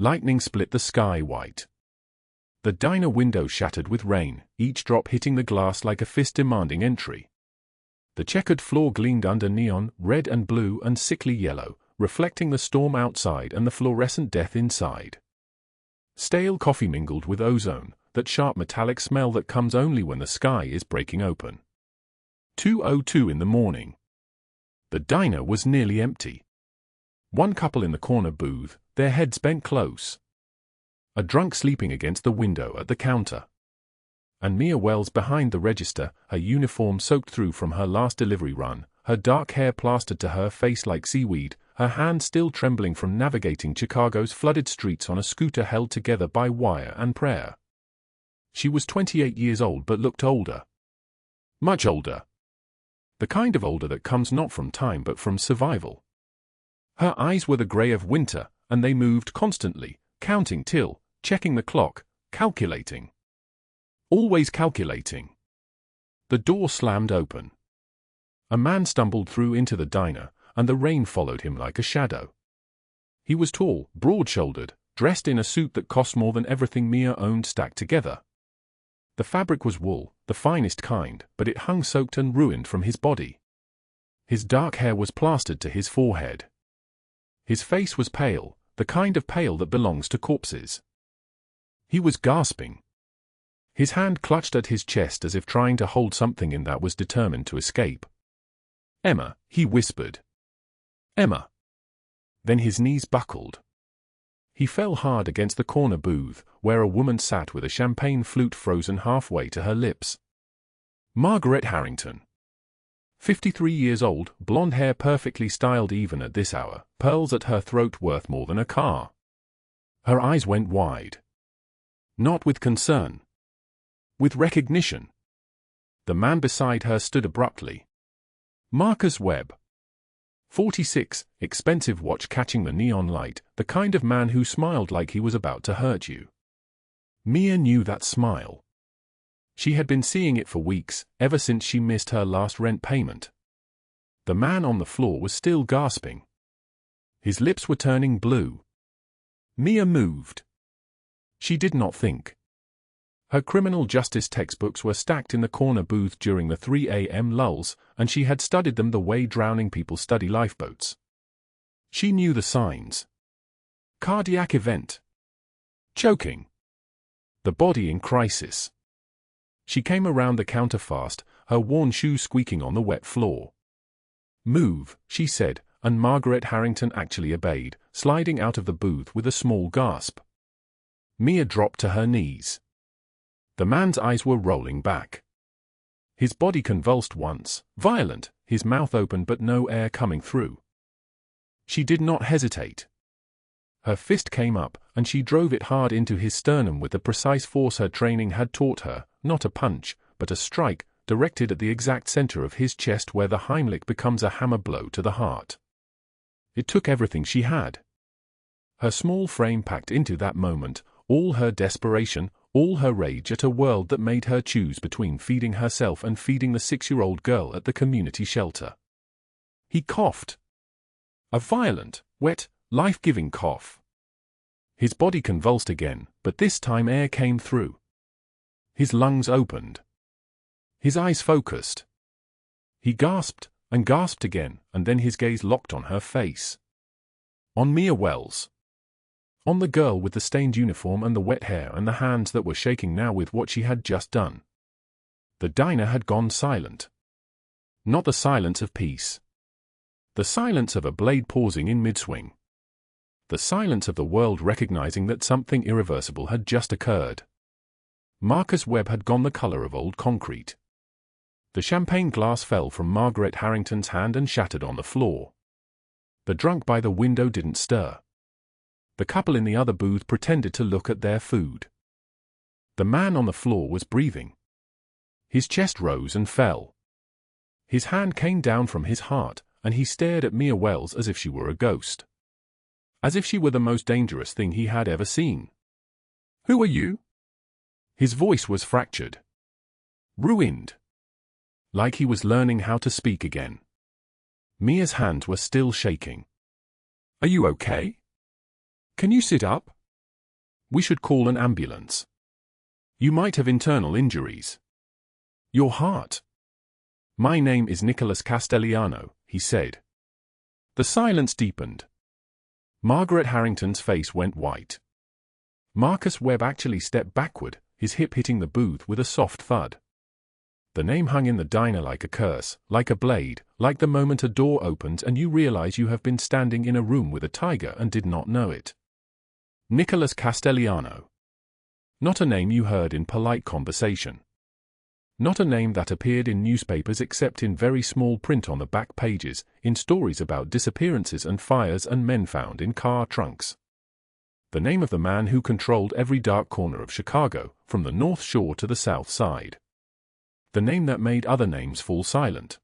Lightning split the sky white. The diner window shattered with rain, each drop hitting the glass like a fist demanding entry. The checkered floor gleamed under neon, red and blue and sickly yellow, reflecting the storm outside and the fluorescent death inside. Stale coffee mingled with ozone, that sharp metallic smell that comes only when the sky is breaking open. 2:02 in the morning. The diner was nearly empty. One couple in the corner booth, their heads bent close. A drunk sleeping against the window at the counter. And Mia Wells behind the register, her uniform soaked through from her last delivery run, her dark hair plastered to her face like seaweed, her hand still trembling from navigating Chicago's flooded streets on a scooter held together by wire and prayer. She was 28 years old but looked older. Much older. The kind of older that comes not from time but from survival. Her eyes were the grey of winter, and they moved constantly, counting till, checking the clock, calculating. Always calculating. The door slammed open. A man stumbled through into the diner, and the rain followed him like a shadow. He was tall, broad-shouldered, dressed in a suit that cost more than everything Mia owned stacked together. The fabric was wool, the finest kind, but it hung soaked and ruined from his body. His dark hair was plastered to his forehead. His face was pale, the kind of pale that belongs to corpses. He was gasping. His hand clutched at his chest as if trying to hold something in that was determined to escape. "Emma," he whispered. "Emma." Then his knees buckled. He fell hard against the corner booth, where a woman sat with a champagne flute frozen halfway to her lips. Margaret Harrington. 53 years old, blonde hair perfectly styled even at this hour, pearls at her throat worth more than a car. Her eyes went wide. Not with concern. With recognition. The man beside her stood abruptly. Marcus Webb. 46, expensive watch catching the neon light, the kind of man who smiled like he was about to hurt you. Mia knew that smile. She had been seeing it for weeks, ever since she missed her last rent payment. The man on the floor was still gasping. His lips were turning blue. Mia moved. She did not think. Her criminal justice textbooks were stacked in the corner booth during the 3 a.m. lulls, and she had studied them the way drowning people study lifeboats. She knew the signs. Cardiac event. Choking. The body in crisis. She came around the counter fast, her worn shoes squeaking on the wet floor. "Move," she said, and Margaret Harrington actually obeyed, sliding out of the booth with a small gasp. Mia dropped to her knees. The man's eyes were rolling back. His body convulsed once, violent, his mouth open but no air coming through. She did not hesitate. Her fist came up, and she drove it hard into his sternum with the precise force her training had taught her, not a punch, but a strike, directed at the exact center of his chest where the Heimlich becomes a hammer blow to the heart. It took everything she had. Her small frame packed into that moment, all her desperation, all her rage at a world that made her choose between feeding herself and feeding the 6-year-old girl at the community shelter. He coughed. A violent, wet, life-giving cough. His body convulsed again, but this time air came through. His lungs opened. His eyes focused. He gasped, and gasped again, and then his gaze locked on her face. On Mia Wells. On the girl with the stained uniform and the wet hair and the hands that were shaking now with what she had just done. The diner had gone silent. Not the silence of peace. The silence of a blade pausing in mid-swing. The silence of the world recognizing that something irreversible had just occurred. Marcus Webb had gone the color of old concrete. The champagne glass fell from Margaret Harrington's hand and shattered on the floor. The drunk by the window didn't stir. The couple in the other booth pretended to look at their food. The man on the floor was breathing. His chest rose and fell. His hand came down from his heart, and he stared at Mia Wells as if she were a ghost. As if she were the most dangerous thing he had ever seen. "Who are you?" His voice was fractured. Ruined. Like he was learning how to speak again. Mia's hands were still shaking. "Are you okay? Can you sit up?" We should call an ambulance. You might have internal injuries. Your heart. My name is Nicholas Castellano, he said. The silence deepened. Margaret Harrington's face went white. Marcus Webb actually stepped backward, his hip hitting the booth with a soft thud. The name hung in the diner like a curse, like a blade, like the moment a door opens and you realize you have been standing in a room with a tiger and did not know it. Nicholas Castellano. Not a name you heard in polite conversation. Not a name that appeared in newspapers except in very small print on the back pages, in stories about disappearances and fires and men found in car trunks. The name of the man who controlled every dark corner of Chicago, from the North Shore to the South Side. The name that made other names fall silent.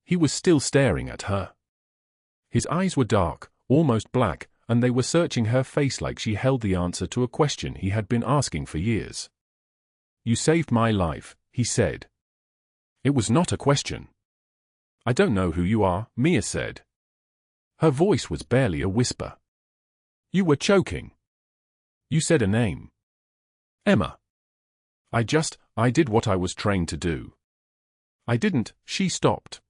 He was still staring at her. His eyes were dark, almost black, and they were searching her face like she held the answer to a question he had been asking for years. You saved my life, he said. It was not a question. I don't know who you are, Mia said. Her voice was barely a whisper. You were choking. You said a name. Emma. I did what I was trained to do. I didn't. She stopped.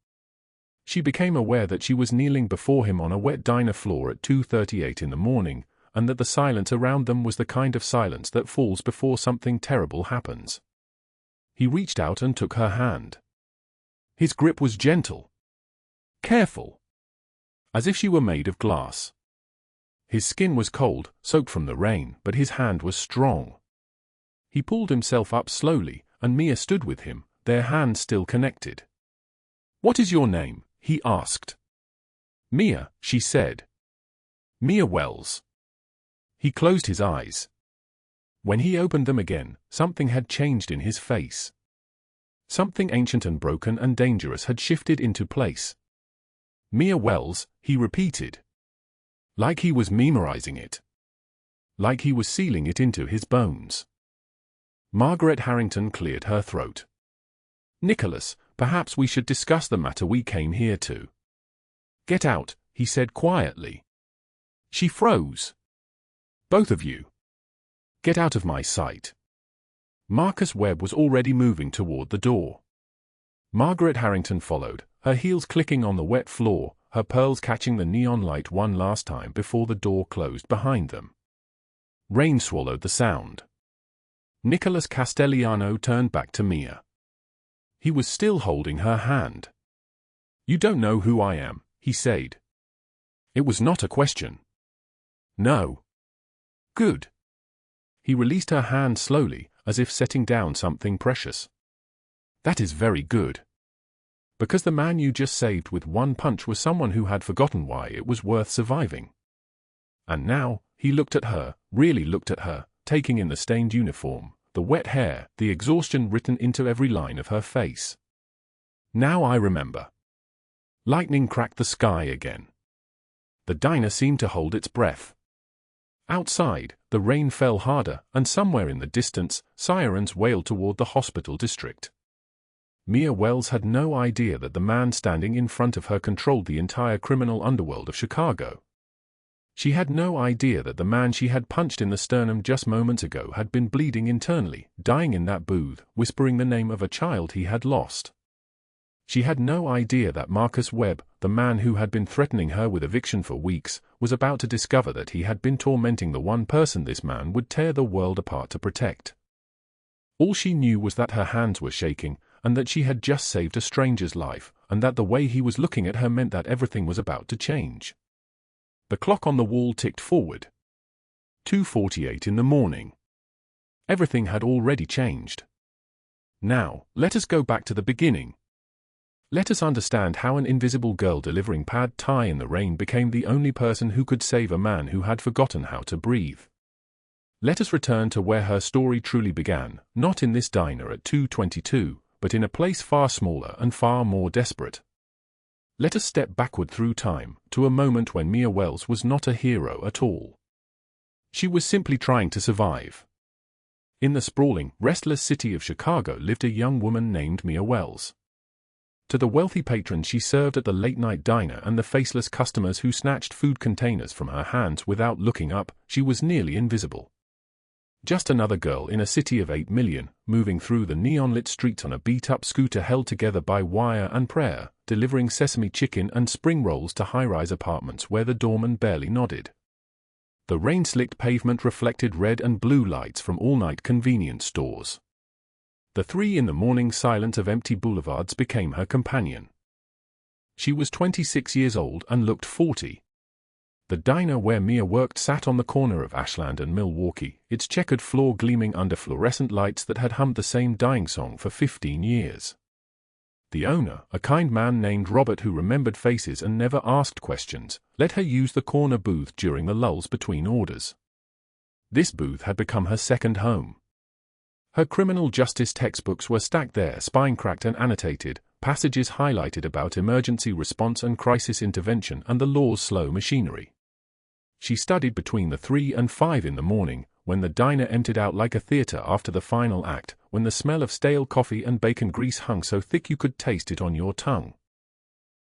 She became aware that she was kneeling before him on a wet diner floor at 2:38 in the morning, and that the silence around them was the kind of silence that falls before something terrible happens. He reached out and took her hand. His grip was gentle. Careful. As if she were made of glass. His skin was cold, soaked from the rain, but his hand was strong. He pulled himself up slowly, and Mia stood with him, their hands still connected. What is your name? He asked. Mia, she said. Mia Wells. He closed his eyes. When he opened them again, something had changed in his face. Something ancient and broken and dangerous had shifted into place. Mia Wells, he repeated. Like he was memorizing it. Like he was sealing it into his bones. Margaret Harrington cleared her throat. Nicholas, perhaps we should discuss the matter we came here to. Get out, he said quietly. She froze. Both of you. Get out of my sight. Marcus Webb was already moving toward the door. Margaret Harrington followed, her heels clicking on the wet floor, her pearls catching the neon light one last time before the door closed behind them. Rain swallowed the sound. Nicholas Castellano turned back to Mia. He was still holding her hand. You don't know who I am, he said. It was not a question. No. Good. He released her hand slowly, as if setting down something precious. That is very good. Because the man you just saved with one punch was someone who had forgotten why it was worth surviving. And now, he looked at her, really looked at her, taking in the stained uniform, the wet hair, the exhaustion written into every line of her face. Now I remember. Lightning cracked the sky again. The diner seemed to hold its breath. Outside, the rain fell harder, and somewhere in the distance, sirens wailed toward the hospital district. Mia Wells had no idea that the man standing in front of her controlled the entire criminal underworld of Chicago. She had no idea that the man she had punched in the sternum just moments ago had been bleeding internally, dying in that booth, whispering the name of a child he had lost. She had no idea that Marcus Webb, the man who had been threatening her with eviction for weeks, was about to discover that he had been tormenting the one person this man would tear the world apart to protect. All she knew was that her hands were shaking, and that she had just saved a stranger's life, and that the way he was looking at her meant that everything was about to change. The clock on the wall ticked forward. 2:48 in the morning. Everything had already changed. Now, let us go back to the beginning. Let us understand how an invisible girl delivering pad thai in the rain became the only person who could save a man who had forgotten how to breathe. Let us return to where her story truly began, not in this diner at 2:22, but in a place far smaller and far more desperate. Let us step backward through time, to a moment when Mia Wells was not a hero at all. She was simply trying to survive. In the sprawling, restless city of Chicago lived a young woman named Mia Wells. To the wealthy patrons she served at the late-night diner and the faceless customers who snatched food containers from her hands without looking up, she was nearly invisible. Just another girl in a city of 8 million, moving through the neon-lit streets on a beat-up scooter held together by wire and prayer, delivering sesame chicken and spring rolls to high-rise apartments where the doorman barely nodded. The rain-slicked pavement reflected red and blue lights from all-night convenience stores. The 3 in the morning silence of empty boulevards became her companion. She was 26 years old and looked 40. The diner where Mia worked sat on the corner of Ashland and Milwaukee, its checkered floor gleaming under fluorescent lights that had hummed the same dying song for 15 years. The owner, a kind man named Robert who remembered faces and never asked questions, let her use the corner booth during the lulls between orders. This booth had become her second home. Her criminal justice textbooks were stacked there, spine-cracked and annotated, passages highlighted about emergency response and crisis intervention and the law's slow machinery. She studied between the 3 and 5 in the morning, when the diner emptied out like a theater after the final act, when the smell of stale coffee and bacon grease hung so thick you could taste it on your tongue.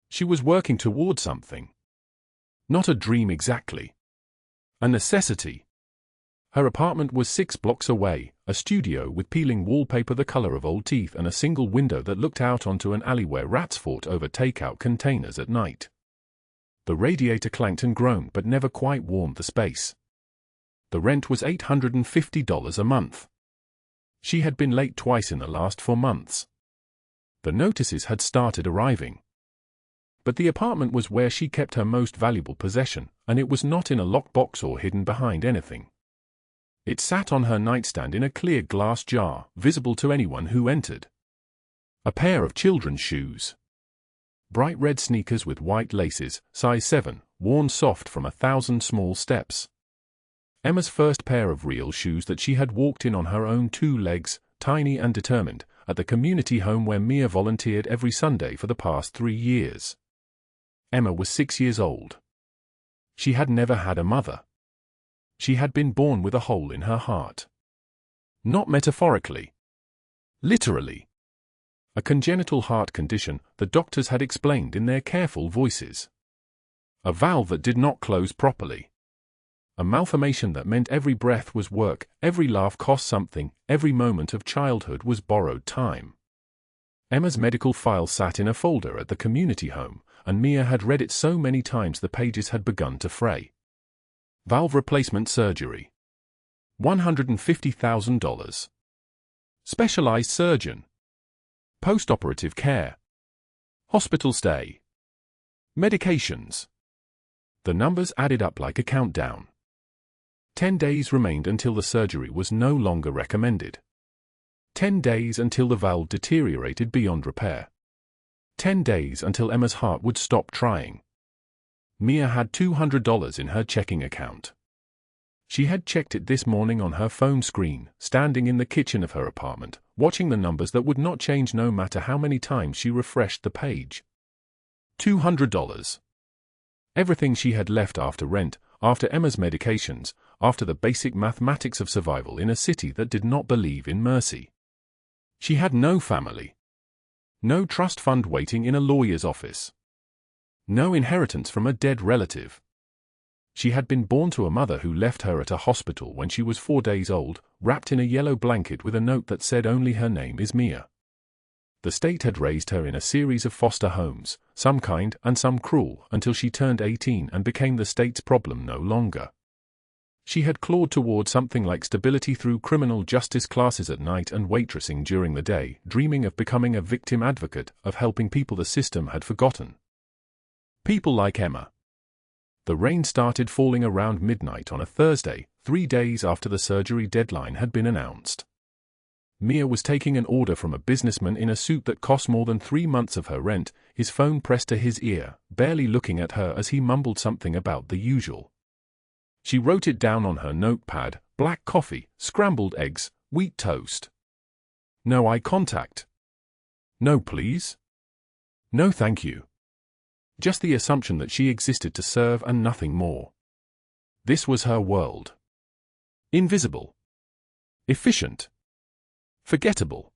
She was working toward something. Not a dream exactly. A necessity. Her apartment was 6 blocks away, a studio with peeling wallpaper the color of old teeth and a single window that looked out onto an alley where rats fought over takeout containers at night. The radiator clanked and groaned but never quite warmed the space. The rent was $850 a month. She had been late twice in the last 4 months. The notices had started arriving. But the apartment was where she kept her most valuable possession, and it was not in a lockbox or hidden behind anything. It sat on her nightstand in a clear glass jar, visible to anyone who entered. A pair of children's shoes. Bright red sneakers with white laces, size 7, worn soft from 1,000 small steps. Emma's first pair of real shoes that she had walked in on her own 2 legs, tiny and determined, at the community home where Mia volunteered every Sunday for the past 3 years. Emma was 6 years old. She had never had a mother. She had been born with a hole in her heart. Not metaphorically. Literally. A congenital heart condition, the doctors had explained in their careful voices. A valve that did not close properly. A malformation that meant every breath was work, every laugh cost something, every moment of childhood was borrowed time. Emma's medical file sat in a folder at the community home, and Mia had read it so many times the pages had begun to fray. Valve replacement surgery. $150,000. Specialized surgeon. Post-operative care. Hospital stay. Medications. The numbers added up like a countdown. 10 days remained until the surgery was no longer recommended. 10 days until the valve deteriorated beyond repair. 10 days until Emma's heart would stop trying. Mia had $200 in her checking account. She had checked it this morning on her phone screen, standing in the kitchen of her apartment, watching the numbers that would not change no matter how many times she refreshed the page. $200. Everything she had left after rent, after Emma's medications, after the basic mathematics of survival in a city that did not believe in mercy. She had no family. No trust fund waiting in a lawyer's office. No inheritance from a dead relative. She had been born to a mother who left her at a hospital when she was 4 days old, wrapped in a yellow blanket with a note that said only her name is Mia. The state had raised her in a series of foster homes, some kind and some cruel, until she turned 18 and became the state's problem no longer. She had clawed toward something like stability through criminal justice classes at night and waitressing during the day, dreaming of becoming a victim advocate, of helping people the system had forgotten. People like Emma. The rain started falling around midnight on a Thursday, 3 days after the surgery deadline had been announced. Mia was taking an order from a businessman in a suit that cost more than 3 months of her rent, his phone pressed to his ear, barely looking at her as he mumbled something about the usual. She wrote it down on her notepad: black coffee, scrambled eggs, wheat toast. No eye contact. No please. No thank you. Just the assumption that she existed to serve and nothing more. This was her world. Invisible. Efficient. Forgettable.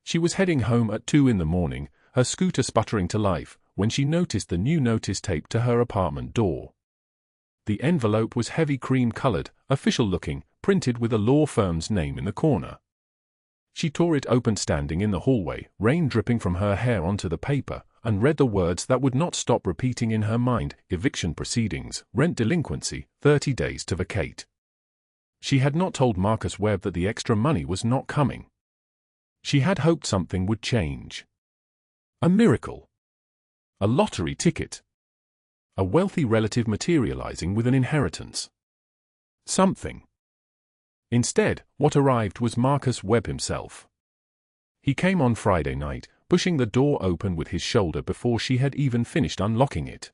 She was heading home at 2 in the morning, her scooter sputtering to life, when she noticed the new notice taped to her apartment door. The envelope was heavy cream-colored, official-looking, printed with a law firm's name in the corner. She tore it open standing in the hallway, rain dripping from her hair onto the paper, and read the words that would not stop repeating in her mind: eviction proceedings, rent delinquency, 30 days to vacate. She had not told Marcus Webb that the extra money was not coming. She had hoped something would change. A miracle. A lottery ticket. A wealthy relative materializing with an inheritance. Something. Instead, what arrived was Marcus Webb himself. He came on Friday night, pushing the door open with his shoulder before she had even finished unlocking it.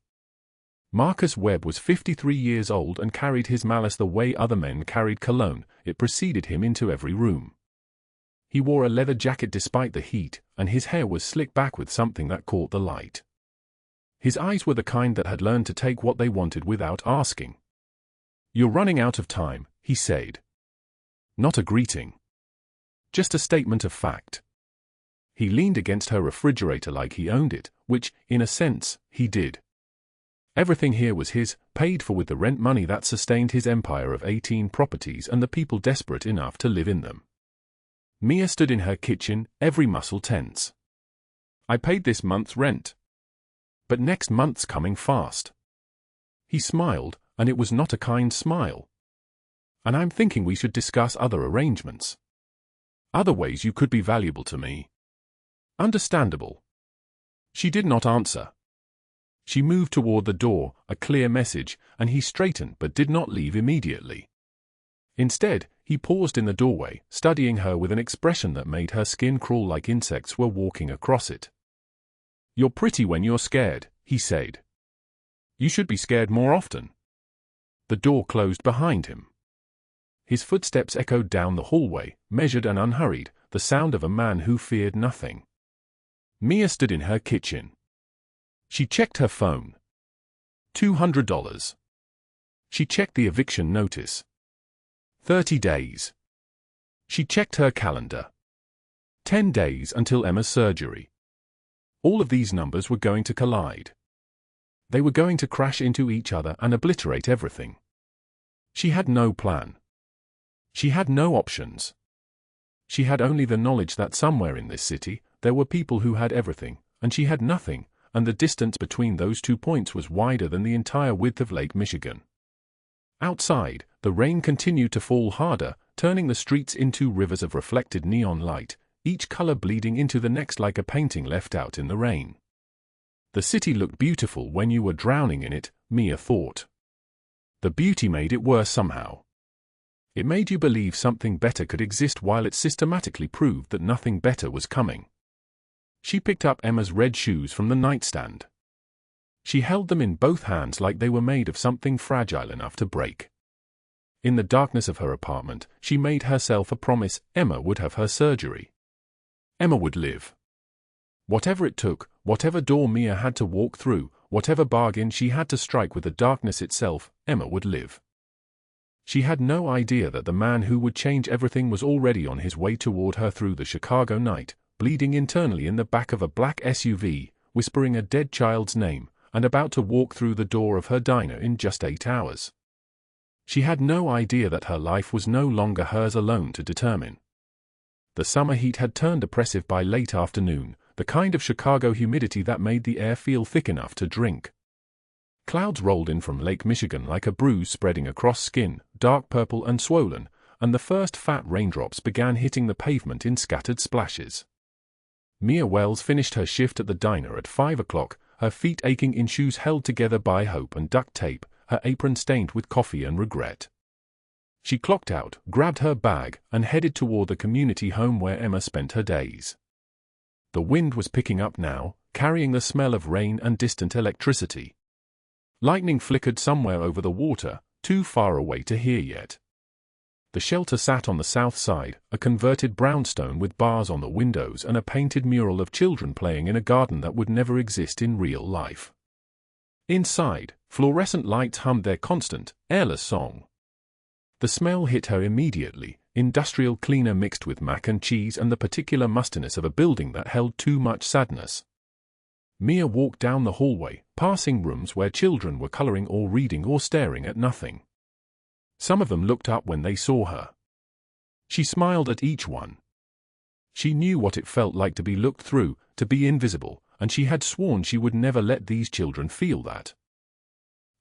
Marcus Webb was 53 years old and carried his malice the way other men carried cologne. It preceded him into every room. He wore a leather jacket despite the heat, and his hair was slicked back with something that caught the light. His eyes were the kind that had learned to take what they wanted without asking. "You're running out of time," he said. Not a greeting. Just a statement of fact. He leaned against her refrigerator like he owned it, which, in a sense, he did. Everything here was his, paid for with the rent money that sustained his empire of 18 properties and the people desperate enough to live in them. Mia stood in her kitchen, every muscle tense. "I paid this month's rent. But next month's coming fast." He smiled, and it was not a kind smile. "And I'm thinking we should discuss other arrangements. Other ways you could be valuable to me." "Understandable." She did not answer. She moved toward the door, a clear message, and he straightened but did not leave immediately. Instead, he paused in the doorway, studying her with an expression that made her skin crawl like insects were walking across it. "You're pretty when you're scared," he said. "You should be scared more often." The door closed behind him. His footsteps echoed down the hallway, measured and unhurried, the sound of a man who feared nothing. Mia stood in her kitchen. She checked her phone. $200. She checked the eviction notice. 30 days. She checked her calendar. 10 days until Emma's surgery. All of these numbers were going to collide. They were going to crash into each other and obliterate everything. She had no plan. She had no options. She had only the knowledge that somewhere in this city, there were people who had everything, and she had nothing, and the distance between those 2 points was wider than the entire width of Lake Michigan. Outside, the rain continued to fall harder, turning the streets into rivers of reflected neon light, each color bleeding into the next like a painting left out in the rain. The city looked beautiful when you were drowning in it, Mia thought. The beauty made it worse somehow. It made you believe something better could exist while it systematically proved that nothing better was coming. She picked up Emma's red shoes from the nightstand. She held them in both hands like they were made of something fragile enough to break. In the darkness of her apartment, she made herself a promise: Emma would have her surgery. Emma would live. Whatever it took, whatever door Mia had to walk through, whatever bargain she had to strike with the darkness itself, Emma would live. She had no idea that the man who would change everything was already on his way toward her through the Chicago night, bleeding internally in the back of a black SUV, whispering a dead child's name, and about to walk through the door of her diner in just 8 hours. She had no idea that her life was no longer hers alone to determine. The summer heat had turned oppressive by late afternoon, the kind of Chicago humidity that made the air feel thick enough to drink. Clouds rolled in from Lake Michigan like a bruise spreading across skin, dark purple and swollen, and the first fat raindrops began hitting the pavement in scattered splashes. Mia Wells finished her shift at the diner at 5 o'clock, her feet aching in shoes held together by hope and duct tape, her apron stained with coffee and regret. She clocked out, grabbed her bag, and headed toward the community home where Emma spent her days. The wind was picking up now, carrying the smell of rain and distant electricity. Lightning flickered somewhere over the water, too far away to hear yet. The shelter sat on the south side, a converted brownstone with bars on the windows and a painted mural of children playing in a garden that would never exist in real life. Inside, fluorescent lights hummed their constant, airless song. The smell hit her immediately, industrial cleaner mixed with mac and cheese and the particular mustiness of a building that held too much sadness. Mia walked down the hallway, passing rooms where children were coloring or reading or staring at nothing. Some of them looked up when they saw her. She smiled at each one. She knew what it felt like to be looked through, to be invisible, and she had sworn she would never let these children feel that.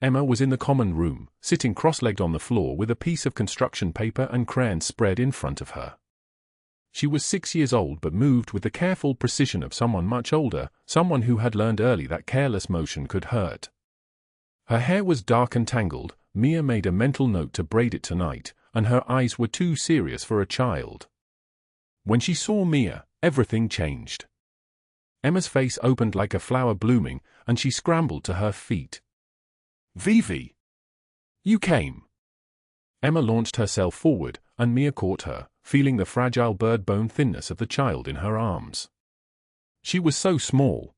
Emma was in the common room, sitting cross-legged on the floor with a piece of construction paper and crayons spread in front of her. She was 6 years old but moved with the careful precision of someone much older, someone who had learned early that careless motion could hurt. Her hair was dark and tangled. Mia made a mental note to braid it tonight, and her eyes were too serious for a child. When she saw Mia, everything changed. Emma's face opened like a flower blooming, and she scrambled to her feet. "Vivi! You came!" Emma launched herself forward, and Mia caught her, feeling the fragile bird-bone thinness of the child in her arms. She was so small.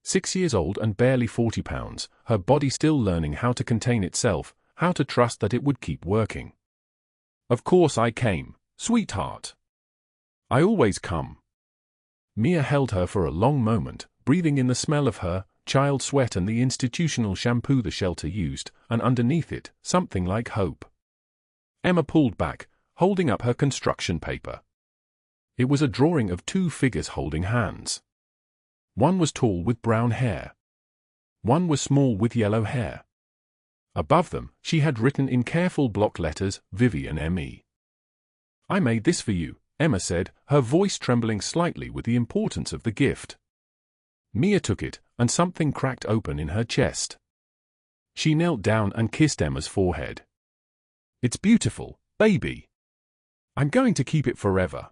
6 years old and barely 40 pounds, her body still learning how to contain itself, how to trust that it would keep working. "Of course I came, sweetheart. I always come." Mia held her for a long moment, breathing in the smell of her child sweat and the institutional shampoo the shelter used, and underneath it, something like hope. Emma pulled back, holding up her construction paper. It was a drawing of two figures holding hands. One was tall with brown hair. One was small with yellow hair. Above them, she had written in careful block letters, Vivi and M.E. "I made this for you," Emma said, her voice trembling slightly with the importance of the gift. Mia took it, and something cracked open in her chest. She knelt down and kissed Emma's forehead. "It's beautiful, baby. I'm going to keep it forever."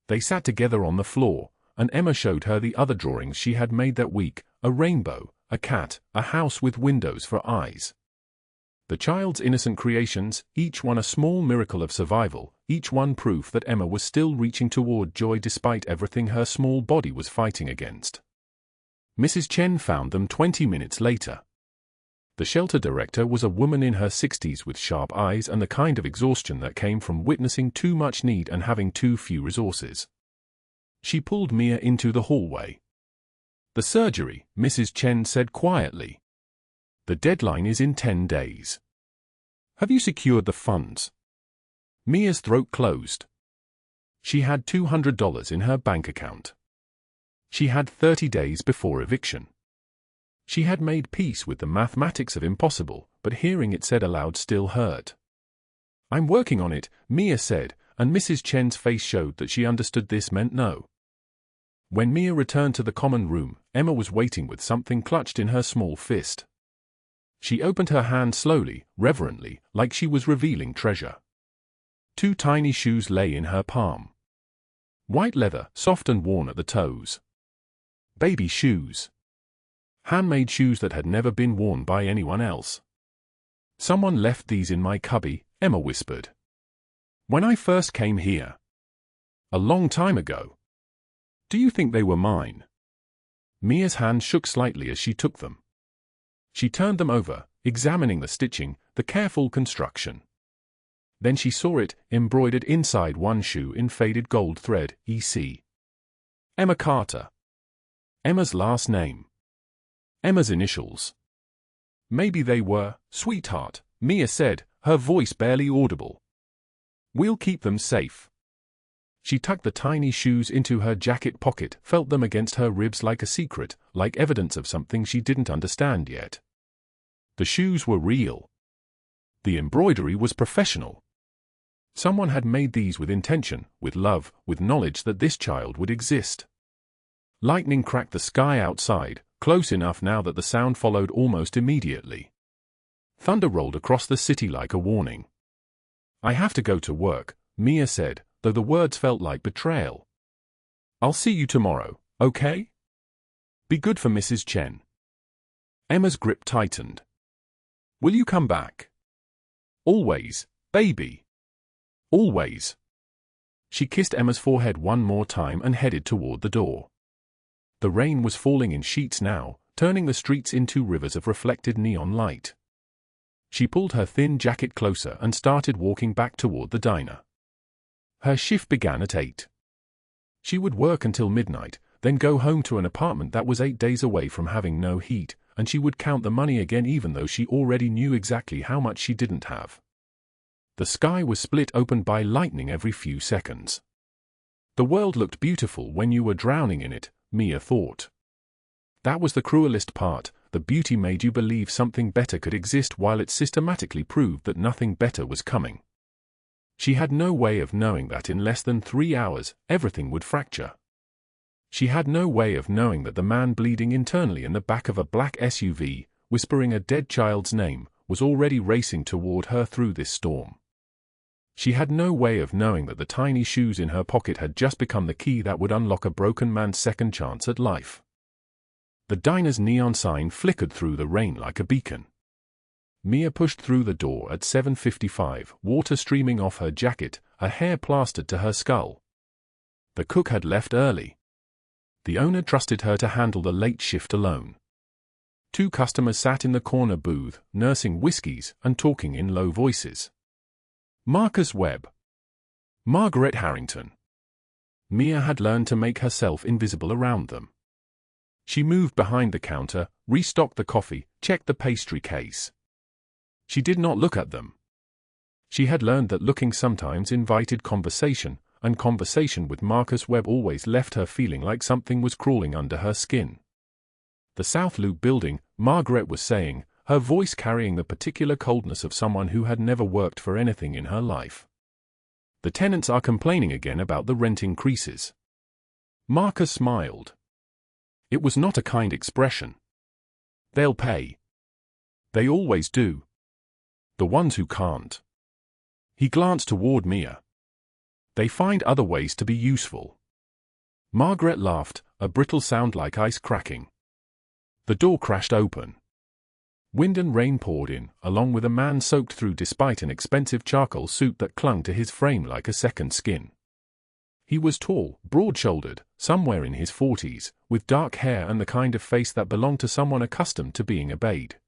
They sat together on the floor, and Emma showed her the other drawings she had made that week, a rainbow, a cat, a house with windows for eyes. The child's innocent creations, each one a small miracle of survival, each one proof that Emma was still reaching toward joy despite everything her small body was fighting against. Mrs. Chen found them 20 minutes later. The shelter director was a woman in her 60s with sharp eyes and the kind of exhaustion that came from witnessing too much need and having too few resources. She pulled Mia into the hallway. "The surgery," Mrs. Chen said quietly. "The deadline is in 10 days. Have you secured the funds?" Mia's throat closed. She had $200 in her bank account. She had 30 days before eviction. She had made peace with the mathematics of impossible, but hearing it said aloud still hurt. "I'm working on it," Mia said, and Mrs. Chen's face showed that she understood this meant no. When Mia returned to the common room, Emma was waiting with something clutched in her small fist. She opened her hand slowly, reverently, like she was revealing treasure. Two tiny shoes lay in her palm. White leather, soft and worn at the toes. Baby shoes. Handmade shoes that had never been worn by anyone else. "Someone left these in my cubby," Emma whispered. "When I first came here. A long time ago. Do you think they were mine?" Mia's hand shook slightly as she took them. She turned them over, examining the stitching, the careful construction. Then she saw it, embroidered inside one shoe in faded gold thread, E.C. Emma Carter. Emma's last name. Emma's initials. "Maybe they were, sweetheart," Mia said, her voice barely audible. "We'll keep them safe." She tucked the tiny shoes into her jacket pocket, felt them against her ribs like a secret, like evidence of something she didn't understand yet. The shoes were real. The embroidery was professional. Someone had made these with intention, with love, with knowledge that this child would exist. Lightning cracked the sky outside, close enough now that the sound followed almost immediately. Thunder rolled across the city like a warning. "I have to go to work," Mia said, though the words felt like betrayal. "I'll see you tomorrow, okay? Be good for Mrs. Chen." Emma's grip tightened. "Will you come back?" "Always, baby. Always." She kissed Emma's forehead one more time and headed toward the door. The rain was falling in sheets now, turning the streets into rivers of reflected neon light. She pulled her thin jacket closer and started walking back toward the diner. Her shift began at 8. She would work until midnight, then go home to an apartment that was 8 days away from having no heat, and she would count the money again even though she already knew exactly how much she didn't have. The sky was split open by lightning every few seconds. The world looked beautiful when you were drowning in it, Mia thought. That was the cruelest part. The beauty made you believe something better could exist while it systematically proved that nothing better was coming. She had no way of knowing that in less than 3 hours, everything would fracture. She had no way of knowing that the man bleeding internally in the back of a black SUV, whispering a dead child's name, was already racing toward her through this storm. She had no way of knowing that the tiny shoes in her pocket had just become the key that would unlock a broken man's second chance at life. The diner's neon sign flickered through the rain like a beacon. Mia pushed through the door at 7:55, water streaming off her jacket, her hair plastered to her skull. The cook had left early. The owner trusted her to handle the late shift alone. 2 customers sat in the corner booth, nursing whiskeys and talking in low voices. Marcus Webb. Margaret Harrington. Mia had learned to make herself invisible around them. She moved behind the counter, restocked the coffee, checked the pastry case. She did not look at them. She had learned that looking sometimes invited conversation, and conversation with Marcus Webb always left her feeling like something was crawling under her skin. The South Loop building, Margaret was saying, her voice carrying the particular coldness of someone who had never worked for anything in her life. The tenants are complaining again about the rent increases. Marcus smiled. It was not a kind expression. They'll pay. They always do. The ones who can't. He glanced toward Mia. They find other ways to be useful. Margaret laughed, a brittle sound like ice cracking. The door crashed open. Wind and rain poured in, along with a man soaked through despite an expensive charcoal suit that clung to his frame like a second skin. He was tall, broad-shouldered, somewhere in his 40s, with dark hair and the kind of face that belonged to someone accustomed to being obeyed.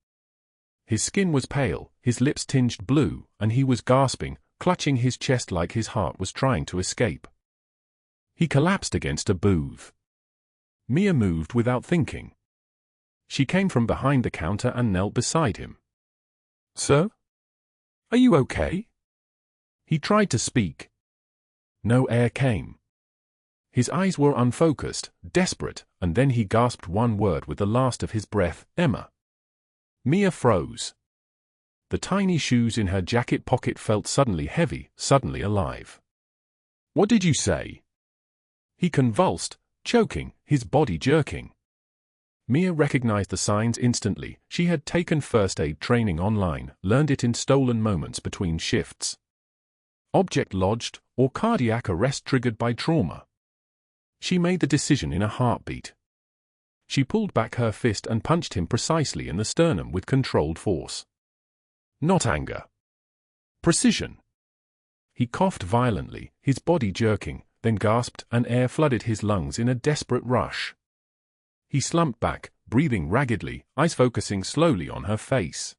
His skin was pale, his lips tinged blue, and he was gasping, clutching his chest like his heart was trying to escape. He collapsed against a booth. Mia moved without thinking. She came from behind the counter and knelt beside him. "Sir? Are you okay?" He tried to speak. No air came. His eyes were unfocused, desperate, and then he gasped one word with the last of his breath, "Emma." Mia froze. The tiny shoes in her jacket pocket felt suddenly heavy, suddenly alive. "What did you say?" He convulsed, choking, his body jerking. Mia recognized the signs instantly. She had taken first aid training online, learned it in stolen moments between shifts. Object lodged, or cardiac arrest triggered by trauma. She made the decision in a heartbeat. She pulled back her fist and punched him precisely in the sternum with controlled force. Not anger. Precision. He coughed violently, his body jerking, then gasped, and air flooded his lungs in a desperate rush. He slumped back, breathing raggedly, eyes focusing slowly on her face.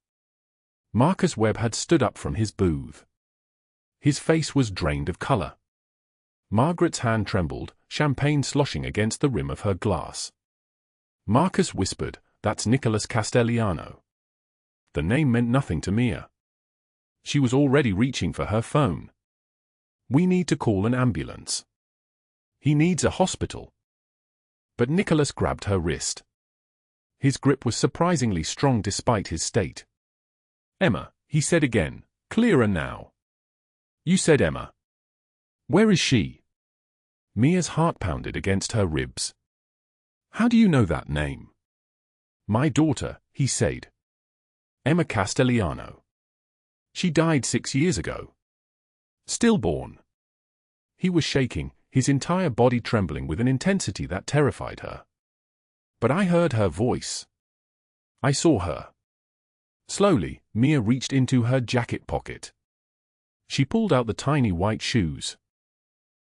Marcus Webb had stood up from his booth. His face was drained of color. Margaret's hand trembled, champagne sloshing against the rim of her glass. Marcus whispered, "That's Nicholas Castellano." The name meant nothing to Mia. She was already reaching for her phone. "We need to call an ambulance. He needs a hospital." But Nicholas grabbed her wrist. His grip was surprisingly strong despite his state. "Emma," he said again, "clearer now." "You said Emma. Where is she?" Mia's heart pounded against her ribs. "How do you know that name?" "My daughter," he said. "Emma Castellano. She died 6 years ago. Stillborn." He was shaking, his entire body trembling with an intensity that terrified her. "But I heard her voice. I saw her." Slowly, Mia reached into her jacket pocket. She pulled out the tiny white shoes.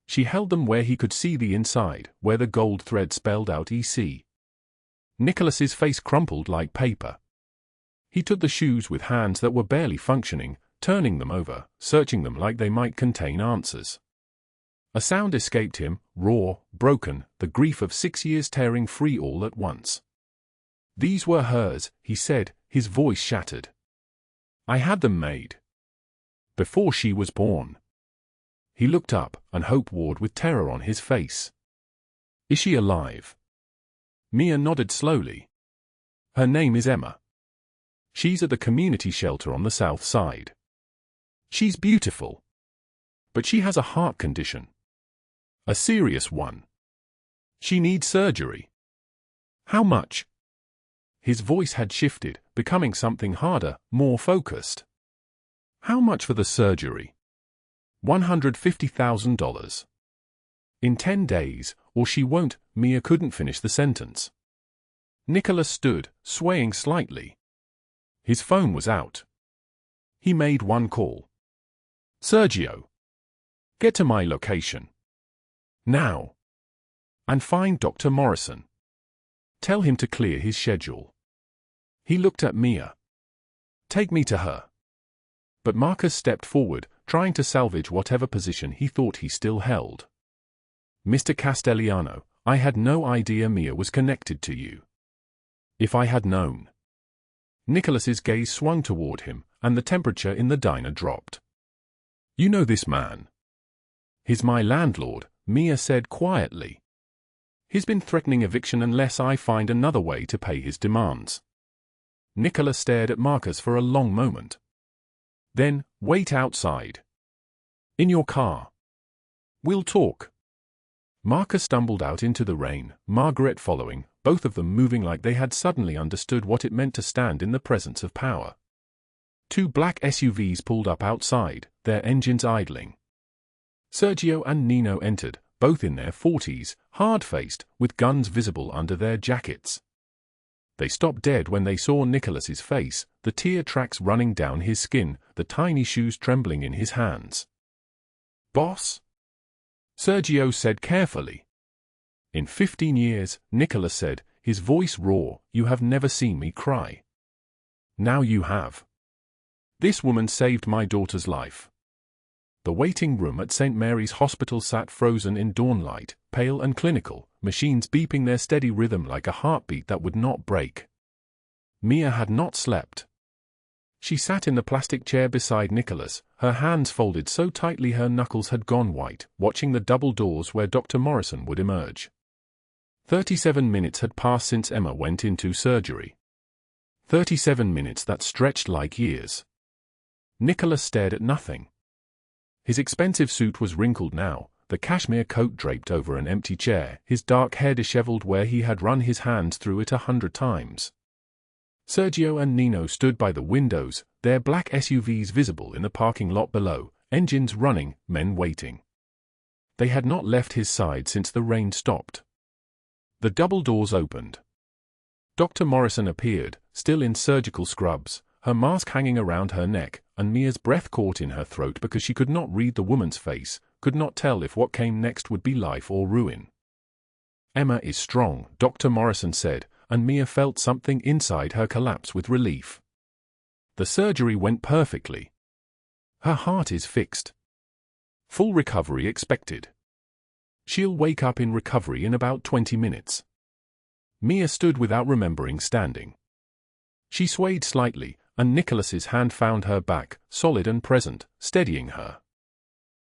She held them where he could see the inside, where the gold thread spelled out EC. Nicholas's face crumpled like paper. He took the shoes with hands that were barely functioning, turning them over, searching them like they might contain answers. A sound escaped him, raw, broken, the grief of 6 years tearing free all at once. "These were hers," he said, his voice shattered. "I had them made. Before she was born. He looked up, and hope warred with terror on his face. Is she alive? Mia nodded slowly. Her name is Emma. She's at the community shelter on the south side. She's beautiful. But she has a heart condition. A serious one. She needs surgery. How much? His voice had shifted, becoming something harder, more focused. How much for the surgery? $150,000. In 10 days, or she won't. Mia couldn't finish the sentence. Nicholas stood, swaying slightly. His phone was out. He made one call. Sergio. Get to my location. Now. And find Dr. Morrison. Tell him to clear his schedule. He looked at Mia. Take me to her. But Marcus stepped forward, trying to salvage whatever position he thought he still held. Mr. Castellano, I had no idea Mia was connected to you. If I had known. Nicholas's gaze swung toward him, and the temperature in the diner dropped. You know this man? He's my landlord, Mia said quietly. He's been threatening eviction unless I find another way to pay his demands. Nicholas stared at Marcus for a long moment. Then, wait outside. In your car. We'll talk. Marcus stumbled out into the rain, Margaret following, both of them moving like they had suddenly understood what it meant to stand in the presence of power. 2 black SUVs pulled up outside, their engines idling. Sergio and Nino entered, both in their 40s, hard-faced, with guns visible under their jackets. They stopped dead when they saw Nicholas's face, the tear tracks running down his skin, the tiny shoes trembling in his hands. Boss? Sergio said carefully. In 15 years, Nicholas said, his voice raw, you have never seen me cry. Now you have. This woman saved my daughter's life. The waiting room at St. Mary's Hospital sat frozen in dawnlight, pale and clinical, machines beeping their steady rhythm like a heartbeat that would not break. Mia had not slept. She sat in the plastic chair beside Nicholas, her hands folded so tightly her knuckles had gone white, watching the double doors where Dr. Morrison would emerge. 37 minutes had passed since Emma went into surgery. 37 minutes that stretched like years. Nicholas stared at nothing. His expensive suit was wrinkled now, the cashmere coat draped over an empty chair, his dark hair disheveled where he had run his hands through it 100 times. Sergio and Nino stood by the windows, their black SUVs visible in the parking lot below, engines running, men waiting. They had not left his side since the rain stopped. The double doors opened. Dr. Morrison appeared, still in surgical scrubs, her mask hanging around her neck, and Mia's breath caught in her throat because she could not read the woman's face, could not tell if what came next would be life or ruin. Emma is strong, Dr. Morrison said, and Mia felt something inside her collapse with relief. The surgery went perfectly. Her heart is fixed. Full recovery expected. She'll wake up in recovery in about 20 minutes. Mia stood without remembering standing. She swayed slightly, and Nicholas's hand found her back, solid and present, steadying her.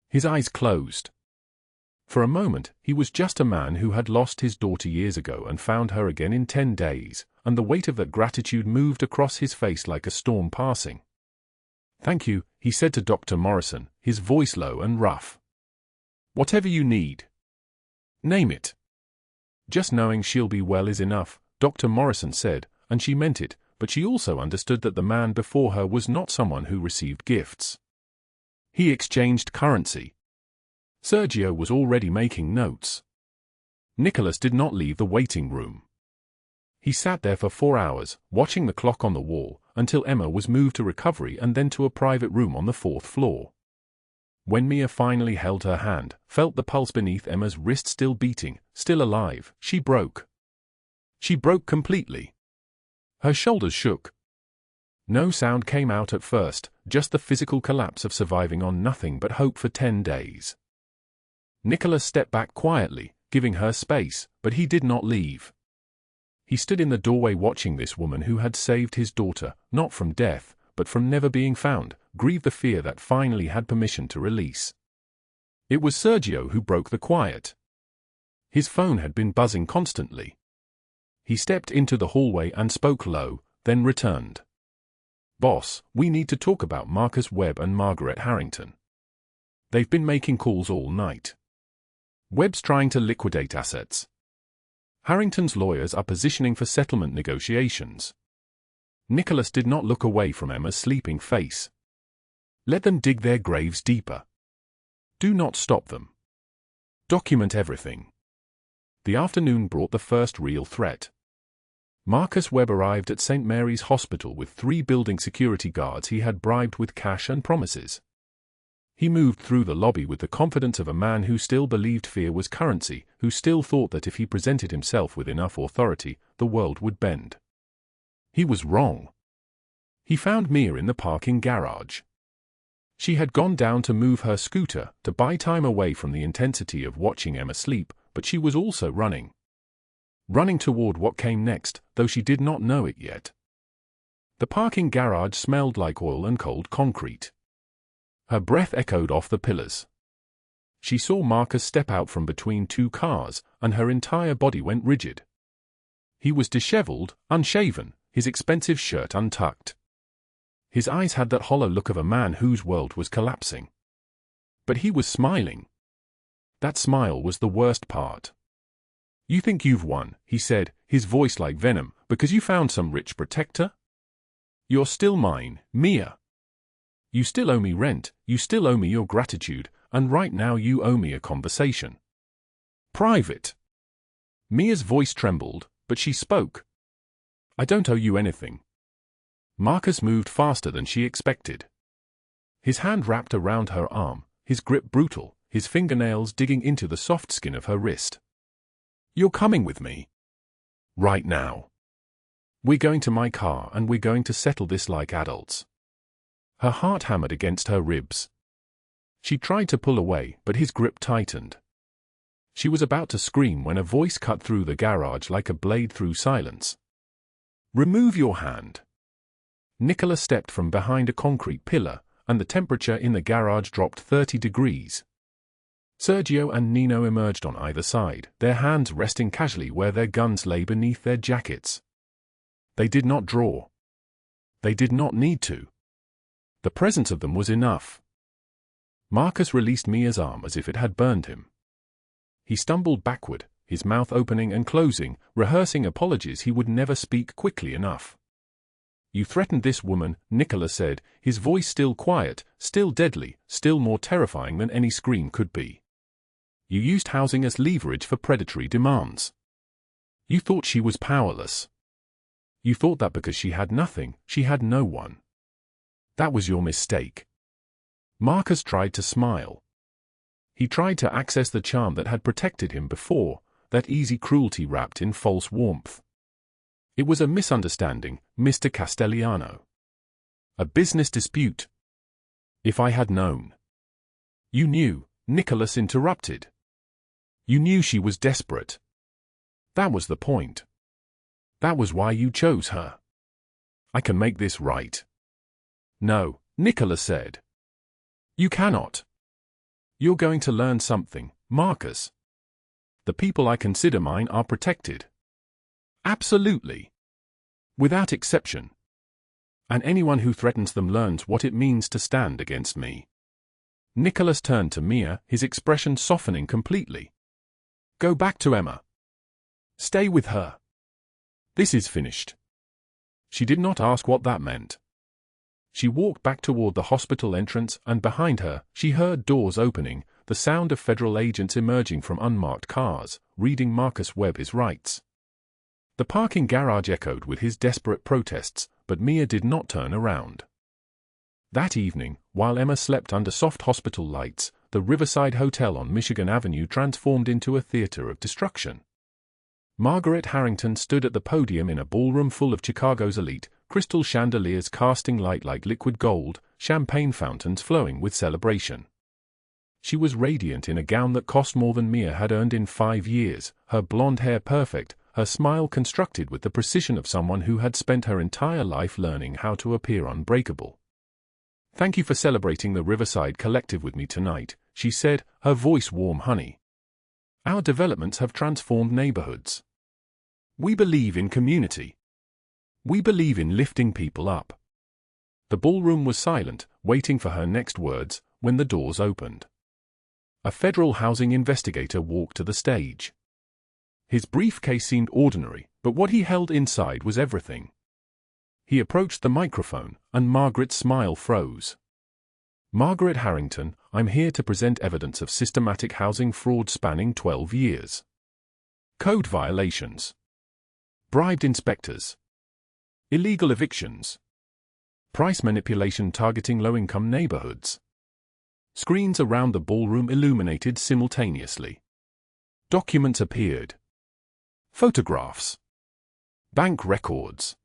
His eyes closed. For a moment, he was just a man who had lost his daughter years ago and found her again in 10 days, and the weight of that gratitude moved across his face like a storm passing. Thank you, he said to Dr. Morrison, his voice low and rough. Whatever you need. Name it. Just knowing she'll be well is enough, Dr. Morrison said, and she meant it, but she also understood that the man before her was not someone who received gifts. He exchanged currency. Sergio was already making notes. Nicholas did not leave the waiting room. He sat there for 4 hours, watching the clock on the wall, until Emma was moved to recovery and then to a private room on the 4th floor. When Mia finally held her hand, felt the pulse beneath Emma's wrist still beating, still alive, she broke. She broke completely. Her shoulders shook. No sound came out at first, just the physical collapse of surviving on nothing but hope for 10 days. Nicholas stepped back quietly, giving her space, but he did not leave. He stood in the doorway watching this woman who had saved his daughter, not from death, but from never being found, grieved the fear that finally had permission to release. It was Sergio who broke the quiet. His phone had been buzzing constantly. He stepped into the hallway and spoke low, then returned. "Boss, we need to talk about Marcus Webb and Margaret Harrington. They've been making calls all night. Webb's trying to liquidate assets. Harrington's lawyers are positioning for settlement negotiations." Nicholas did not look away from Emma's sleeping face. "Let them dig their graves deeper. Do not stop them. Document everything." The afternoon brought the first real threat. Marcus Webb arrived at St. Mary's Hospital with 3 building security guards he had bribed with cash and promises. He moved through the lobby with the confidence of a man who still believed fear was currency, who still thought that if he presented himself with enough authority, the world would bend. He was wrong. He found Mia in the parking garage. She had gone down to move her scooter, to buy time away from the intensity of watching Emma sleep, but she was also running. Running toward what came next, though she did not know it yet. The parking garage smelled like oil and cold concrete. Her breath echoed off the pillars. She saw Marcus step out from between 2 cars, and her entire body went rigid. He was disheveled, unshaven, his expensive shirt untucked. His eyes had that hollow look of a man whose world was collapsing. But he was smiling. That smile was the worst part. "You think you've won," he said, his voice like venom, "because you found some rich protector? You're still mine, Mia. You still owe me rent, you still owe me your gratitude, and right now you owe me a conversation. Private." Mia's voice trembled, but she spoke. "I don't owe you anything." Marcus moved faster than she expected. His hand wrapped around her arm, his grip brutal, his fingernails digging into the soft skin of her wrist. "You're coming with me. Right now. We're going to my car and we're going to settle this like adults." Her heart hammered against her ribs. She tried to pull away, but his grip tightened. She was about to scream when a voice cut through the garage like a blade through silence. "Remove your hand." Nicholas stepped from behind a concrete pillar, and the temperature in the garage dropped 30 degrees. Sergio and Nino emerged on either side, their hands resting casually where their guns lay beneath their jackets. They did not draw. They did not need to. The presence of them was enough. Marcus released Mia's arm as if it had burned him. He stumbled backward, his mouth opening and closing, rehearsing apologies he would never speak quickly enough. "You threatened this woman," Nicholas said, his voice still quiet, still deadly, still more terrifying than any scream could be. "You used housing as leverage for predatory demands. You thought she was powerless. You thought that because she had nothing, she had no one. That was your mistake." Marcus tried to smile. He tried to access the charm that had protected him before, that easy cruelty wrapped in false warmth. It was a misunderstanding, Mr. Castellano. A business dispute. "If I had known." "You knew," Nicholas interrupted. "You knew she was desperate. That was the point. That was why you chose her. I can make this right." "No," Nicholas said. "You cannot. You're going to learn something, Marcus. The people I consider mine are protected. Absolutely. Without exception. And anyone who threatens them learns what it means to stand against me." Nicholas turned to Mia, his expression softening completely. "Go back to Emma. Stay with her. This is finished." She did not ask what that meant. She walked back toward the hospital entrance, and behind her, she heard doors opening, the sound of federal agents emerging from unmarked cars, reading Marcus Webb his rights. The parking garage echoed with his desperate protests, but Mia did not turn around. That evening, while Emma slept under soft hospital lights, the Riverside Hotel on Michigan Avenue transformed into a theater of destruction. Margaret Harrington stood at the podium in a ballroom full of Chicago's elite, crystal chandeliers casting light like liquid gold, champagne fountains flowing with celebration. She was radiant in a gown that cost more than Mia had earned in 5 years, her blonde hair perfect, her smile constructed with the precision of someone who had spent her entire life learning how to appear unbreakable. "Thank you for celebrating the Riverside Collective with me tonight," she said, her voice warm honey. "Our developments have transformed neighborhoods. We believe in community. We believe in lifting people up." The ballroom was silent, waiting for her next words, when the doors opened. A federal housing investigator walked to the stage. His briefcase seemed ordinary, but what he held inside was everything. He approached the microphone, and Margaret's smile froze. "Margaret Harrington, I'm here to present evidence of systematic housing fraud spanning 12 years. Code violations. Bribed inspectors. Illegal evictions. Price manipulation targeting low-income neighborhoods." Screens around the ballroom illuminated simultaneously. Documents appeared. Photographs. Bank records.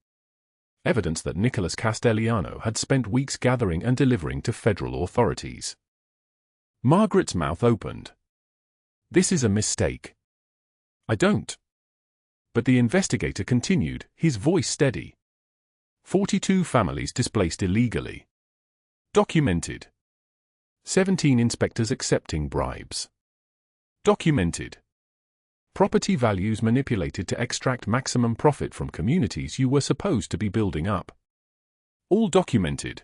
Evidence that Nicholas Castellano had spent weeks gathering and delivering to federal authorities. Margaret's mouth opened. "This is a mistake. I don't." But the investigator continued, his voice steady. 42 families displaced illegally. Documented. 17 inspectors accepting bribes. Documented. Property values manipulated to extract maximum profit from communities you were supposed to be building up. All documented.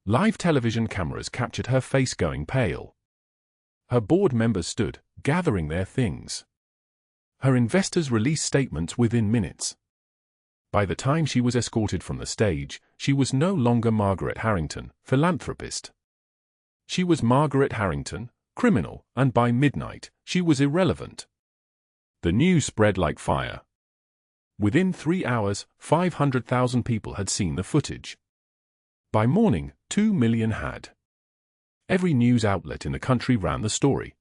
Live television cameras captured her face going pale. Her board members stood, gathering their things. Her investors released statements within minutes. By the time she was escorted from the stage, she was no longer Margaret Harrington, philanthropist. She was Margaret Harrington, criminal, and by midnight, she was irrelevant. The news spread like fire. Within 3 hours, 500,000 people had seen the footage. By morning, 2 million had. Every news outlet in the country ran the story.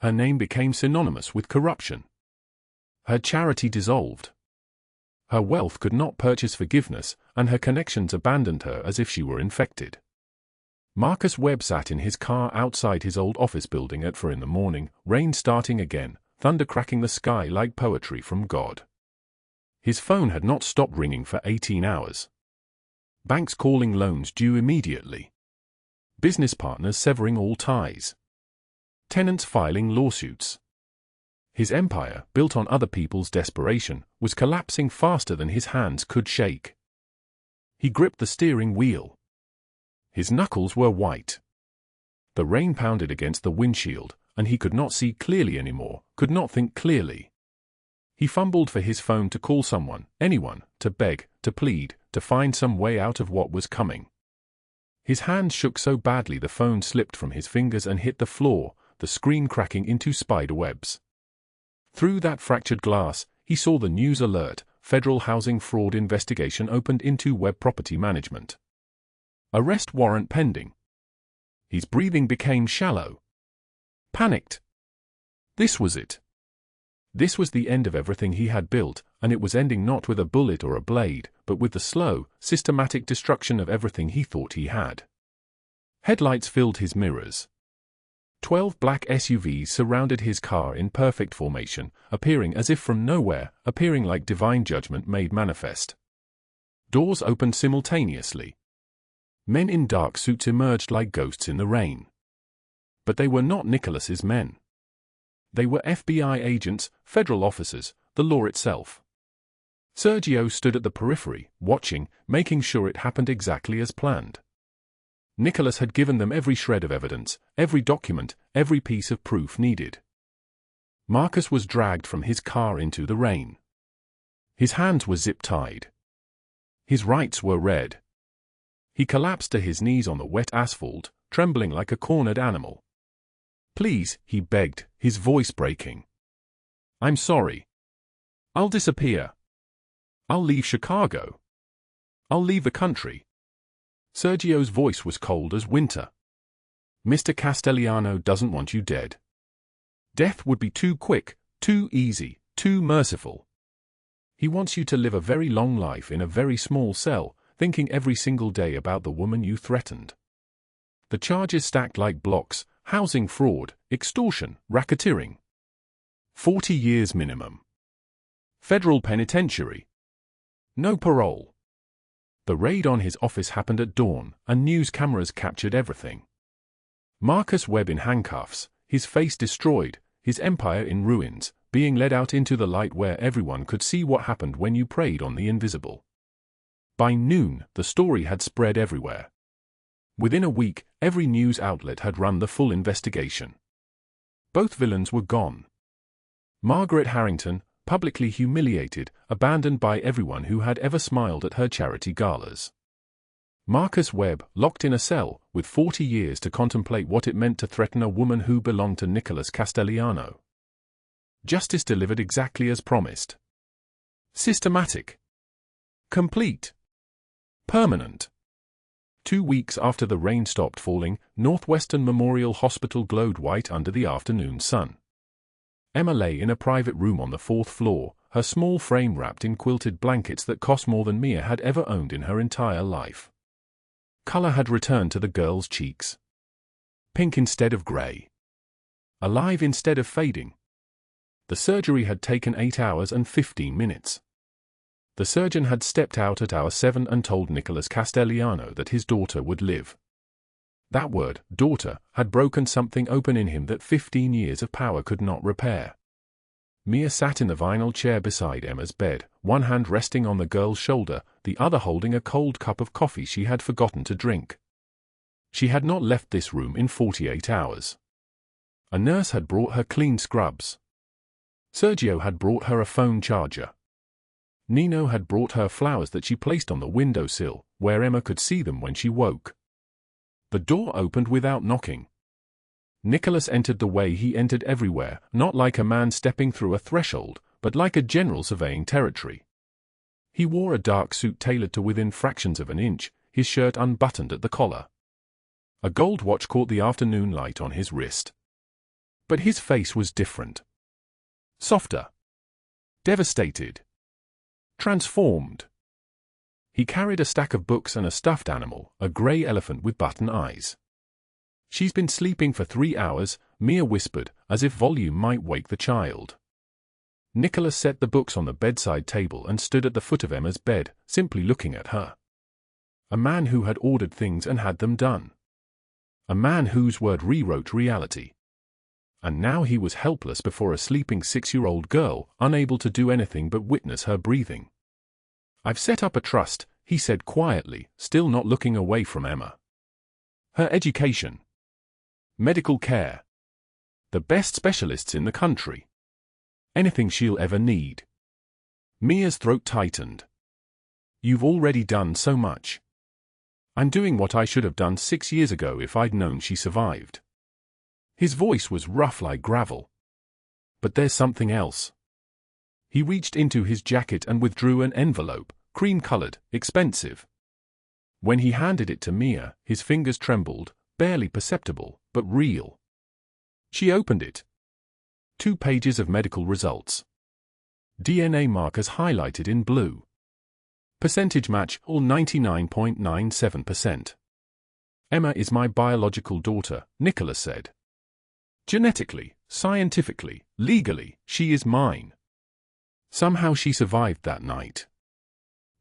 Her name became synonymous with corruption. Her charity dissolved. Her wealth could not purchase forgiveness, and her connections abandoned her as if she were infected. Marcus Webb sat in his car outside his old office building at 4 a.m, rain starting again, thunder cracking the sky like poetry from God. His phone had not stopped ringing for 18 hours. Banks calling loans due immediately. Business partners severing all ties. Tenants filing lawsuits. His empire, built on other people's desperation, was collapsing faster than his hands could shake. He gripped the steering wheel. His knuckles were white. The rain pounded against the windshield, and he could not see clearly anymore, could not think clearly. He fumbled for his phone to call someone, anyone, to beg, to plead, to find some way out of what was coming. His hands shook so badly the phone slipped from his fingers and hit the floor, the screen cracking into spider webs. Through that fractured glass, he saw the news alert, federal housing fraud investigation opened into Webb Property Management. Arrest warrant pending. His breathing became shallow. Panicked. This was it. This was the end of everything he had built, and it was ending not with a bullet or a blade, but with the slow, systematic destruction of everything he thought he had. Headlights filled his mirrors. 12 black SUVs surrounded his car in perfect formation, appearing as if from nowhere, appearing like divine judgment made manifest. Doors opened simultaneously. Men in dark suits emerged like ghosts in the rain. But they were not Nicholas's men. They were FBI agents, federal officers, the law itself. Sergio stood at the periphery, watching, making sure it happened exactly as planned. Nicholas had given them every shred of evidence, every document, every piece of proof needed. Marcus was dragged from his car into the rain. His hands were zip-tied. His rights were red. He collapsed to his knees on the wet asphalt, trembling like a cornered animal. "Please," he begged, his voice breaking. "I'm sorry. I'll disappear. I'll leave Chicago. I'll leave the country." Sergio's voice was cold as winter. "Mr. Castellano doesn't want you dead. Death would be too quick, too easy, too merciful. He wants you to live a very long life in a very small cell, thinking every single day about the woman you threatened. The charges stacked like blocks, housing fraud, extortion, racketeering. 40 years minimum. Federal penitentiary. No parole. The raid on his office happened at dawn, and news cameras captured everything. Marcus Webb in handcuffs, his face destroyed, his empire in ruins, being led out into the light where everyone could see what happened when you preyed on the invisible. By noon, the story had spread everywhere. Within a week, every news outlet had run the full investigation. Both villains were gone. Margaret Harrington, publicly humiliated, abandoned by everyone who had ever smiled at her charity galas. Marcus Webb, locked in a cell, with 40 years to contemplate what it meant to threaten a woman who belonged to Nicholas Castellano. Justice delivered exactly as promised. Systematic. Complete. Permanent. 2 weeks after the rain stopped falling, Northwestern Memorial Hospital glowed white under the afternoon sun. Emma lay in a private room on the 4th floor, her small frame wrapped in quilted blankets that cost more than Mia had ever owned in her entire life. Color had returned to the girl's cheeks. Pink instead of gray. Alive instead of fading. The surgery had taken 8 hours and 15 minutes. The surgeon had stepped out at hour 7 and told Nicholas Castellano that his daughter would live. That word, daughter, had broken something open in him that 15 years of power could not repair. Mia sat in the vinyl chair beside Emma's bed, one hand resting on the girl's shoulder, the other holding a cold cup of coffee she had forgotten to drink. She had not left this room in 48 hours. A nurse had brought her clean scrubs. Sergio had brought her a phone charger. Nino had brought her flowers that she placed on the windowsill, where Emma could see them when she woke. The door opened without knocking. Nicholas entered the way he entered everywhere, not like a man stepping through a threshold, but like a general surveying territory. He wore a dark suit tailored to within fractions of an inch, his shirt unbuttoned at the collar. A gold watch caught the afternoon light on his wrist. But his face was different. Softer. Devastated. Transformed. He carried a stack of books and a stuffed animal, a grey elephant with button eyes. "She's been sleeping for 3 hours," Mia whispered, as if volume might wake the child. Nicholas set the books on the bedside table and stood at the foot of Emma's bed, simply looking at her. A man who had ordered things and had them done. A man whose word rewrote reality. And now he was helpless before a sleeping 6-year-old girl, unable to do anything but witness her breathing. "I've set up a trust," he said quietly, still not looking away from Emma. "Her education. Medical care. The best specialists in the country. Anything she'll ever need." Mia's throat tightened. "You've already done so much. I'm doing what I should have done 6 years ago if I'd known she survived." His voice was rough like gravel. "But there's something else." He reached into his jacket and withdrew an envelope, cream-colored, expensive. When he handed it to Mia, his fingers trembled, barely perceptible, but real. She opened it. 2 pages of medical results. DNA markers highlighted in blue. Percentage match, all 99.97%. "Emma is my biological daughter," Nicholas said. "Genetically, scientifically, legally, she is mine. Somehow she survived that night.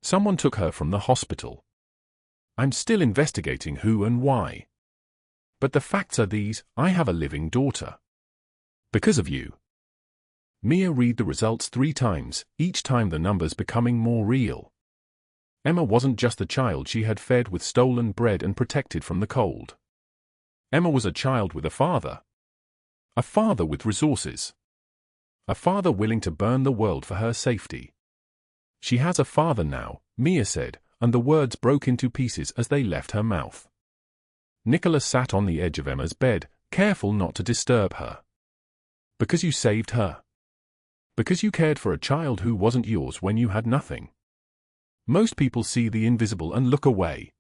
Someone took her from the hospital. I'm still investigating who and why. But the facts are these: I have a living daughter. Because of you." Mia read the results 3 times, each time the numbers becoming more real. Emma wasn't just the child she had fed with stolen bread and protected from the cold. Emma was a child with a father. A father with resources. A father willing to burn the world for her safety. "She has a father now," Mia said, and the words broke into pieces as they left her mouth. Nicholas sat on the edge of Emma's bed, careful not to disturb her. "Because you saved her. Because you cared for a child who wasn't yours when you had nothing. Most people see the invisible and look away.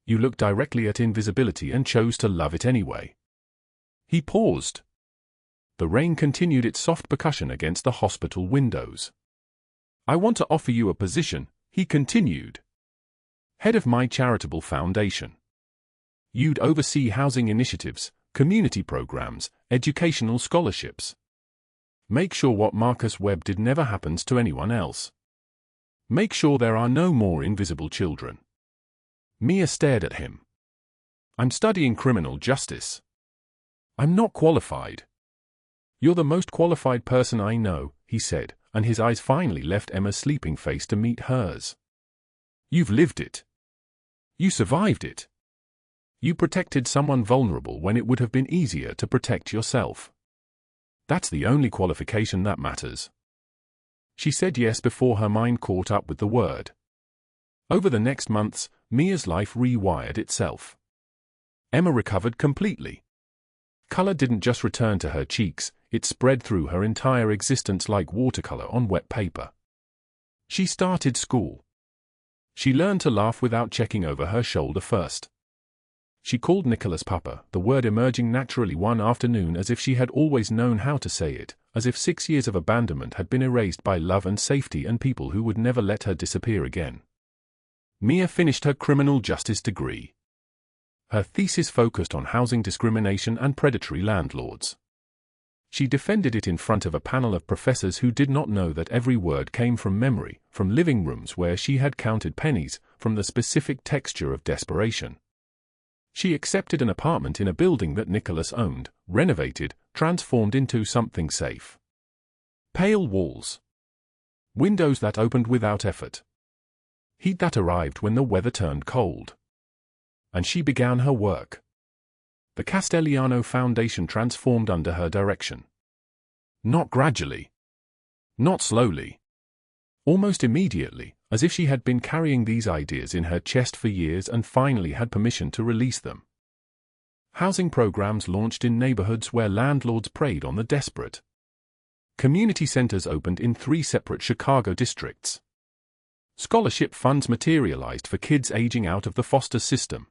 You looked directly at invisibility and chose to love it anyway." He paused. The rain continued its soft percussion against the hospital windows. "I want to offer you a position," he continued. "Head of my charitable foundation. You'd oversee housing initiatives, community programs, educational scholarships. Make sure what Marcus Webb did never happens to anyone else. Make sure there are no more invisible children. Mia stared at him. I'm studying criminal justice. I'm not qualified. You're the most qualified person I know, he said, and his eyes finally left Emma's sleeping face to meet hers. You've lived it. You survived it. You protected someone vulnerable when it would have been easier to protect yourself. That's the only qualification that matters. She said yes before her mind caught up with the word. Over the next months, Mia's life rewired itself. Emma recovered completely. Color didn't just return to her cheeks, it spread through her entire existence like watercolor on wet paper. She started school. She learned to laugh without checking over her shoulder first. She called Nicholas Papa, the word emerging naturally one afternoon as if she had always known how to say it, as if 6 years of abandonment had been erased by love and safety and people who would never let her disappear again. Mia finished her criminal justice degree. Her thesis focused on housing discrimination and predatory landlords. She defended it in front of a panel of professors who did not know that every word came from memory, from living rooms where she had counted pennies, from the specific texture of desperation. She accepted an apartment in a building that Nicholas owned, renovated, transformed into something safe. Pale walls. Windows that opened without effort. Heat that arrived when the weather turned cold. And she began her work. The Castellano Foundation transformed under her direction. Not gradually. Not slowly. Almost immediately, as if she had been carrying these ideas in her chest for years and finally had permission to release them. Housing programs launched in neighborhoods where landlords preyed on the desperate. Community centers opened in 3 separate Chicago districts. Scholarship funds materialized for kids aging out of the foster system.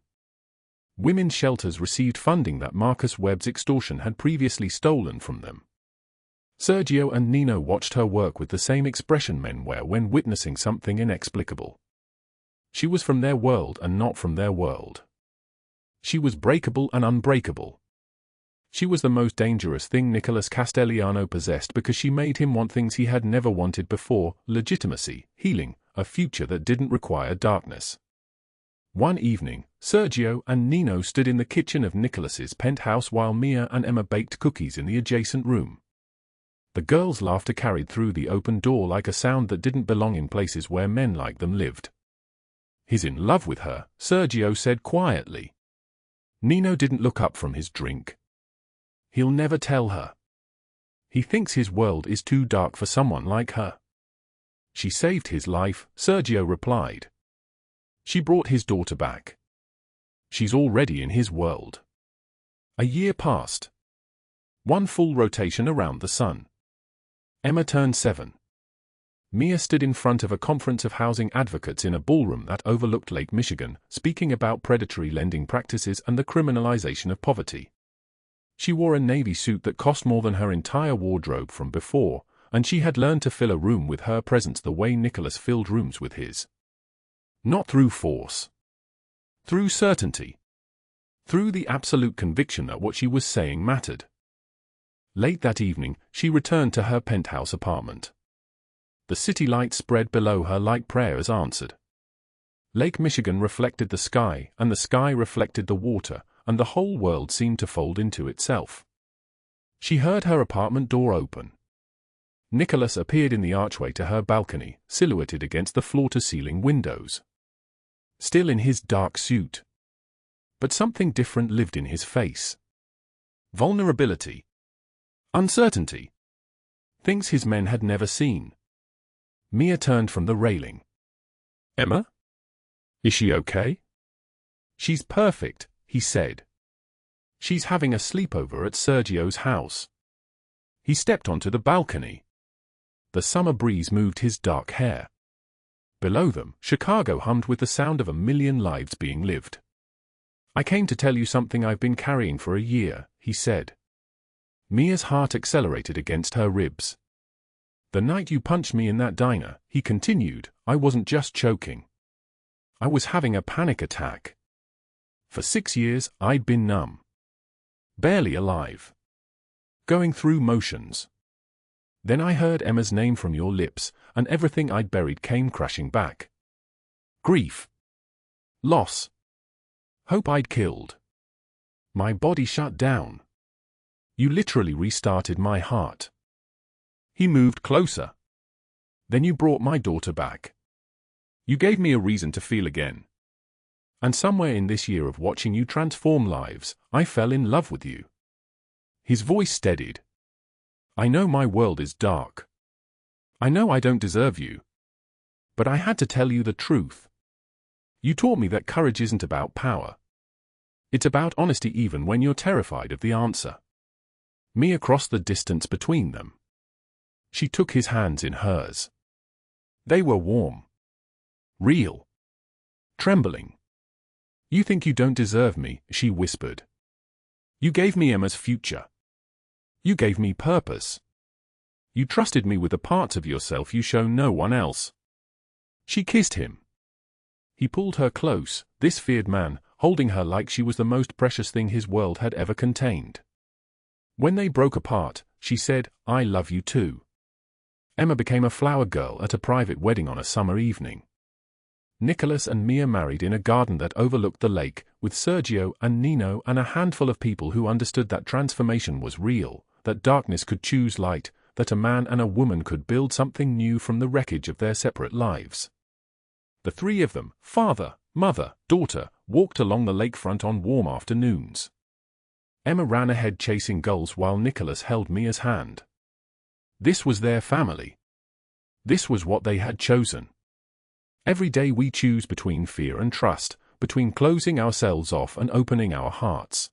Women's shelters received funding that Marcus Webb's extortion had previously stolen from them. Sergio and Nino watched her work with the same expression men wear when witnessing something inexplicable. She was from their world and not from their world. She was breakable and unbreakable. She was the most dangerous thing Nicholas Castellano possessed because she made him want things he had never wanted before: legitimacy, healing, a future that didn't require darkness. One evening, Sergio and Nino stood in the kitchen of Nicholas's penthouse while Mia and Emma baked cookies in the adjacent room. The girls' laughter carried through the open door like a sound that didn't belong in places where men like them lived. He's in love with her, Sergio said quietly. Nino didn't look up from his drink. He'll never tell her. He thinks his world is too dark for someone like her. She saved his life, Sergio replied. She brought his daughter back. She's already in his world. A year passed. 1 full rotation around the sun. Emma turned 7. Mia stood in front of a conference of housing advocates in a ballroom that overlooked Lake Michigan, speaking about predatory lending practices and the criminalization of poverty. She wore a navy suit that cost more than her entire wardrobe from before, and she had learned to fill a room with her presence the way Nicholas filled rooms with his. Not through force. Through certainty. Through the absolute conviction that what she was saying mattered. Late that evening, she returned to her penthouse apartment. The city lights spread below her like prayers answered. Lake Michigan reflected the sky, and the sky reflected the water, and the whole world seemed to fold into itself. She heard her apartment door open. Nicholas appeared in the archway to her balcony, silhouetted against the floor-to-ceiling windows. Still in his dark suit. But something different lived in his face. Vulnerability. Uncertainty. Things his men had never seen. Mia turned from the railing. Emma? Is she okay? She's perfect, he said. She's having a sleepover at Sergio's house. He stepped onto the balcony. The summer breeze moved his dark hair. Below them, Chicago hummed with the sound of 1,000,000 lives being lived. I came to tell you something I've been carrying for a year, he said. Mia's heart accelerated against her ribs. The night you punched me in that diner, he continued, I wasn't just choking. I was having a panic attack. For 6 years, I'd been numb. Barely alive. Going through motions. Then I heard Emma's name from your lips, and everything I'd buried came crashing back. Grief. Loss. Hope I'd killed. My body shut down. You literally restarted my heart. He moved closer. Then you brought my daughter back. You gave me a reason to feel again. And somewhere in this year of watching you transform lives, I fell in love with you. His voice steadied. I know my world is dark. I know I don't deserve you. But I had to tell you the truth. You taught me that courage isn't about power. It's about honesty even when you're terrified of the answer. Me across the distance between them. She took his hands in hers. They were warm. Real. Trembling. You think you don't deserve me, she whispered. You gave me Emma's future. You gave me purpose. You trusted me with the parts of yourself you show no one else. She kissed him. He pulled her close, this feared man, holding her like she was the most precious thing his world had ever contained. When they broke apart, she said, I love you too. Emma became a flower girl at a private wedding on a summer evening. Nicholas and Mia married in a garden that overlooked the lake, with Sergio and Nino and a handful of people who understood that transformation was real, that darkness could choose light, that a man and a woman could build something new from the wreckage of their separate lives. The three of them, father, mother, daughter, walked along the lakefront on warm afternoons. Emma ran ahead chasing gulls while Nicholas held Mia's hand. This was their family. This was what they had chosen. Every day we choose between fear and trust, between closing ourselves off and opening our hearts.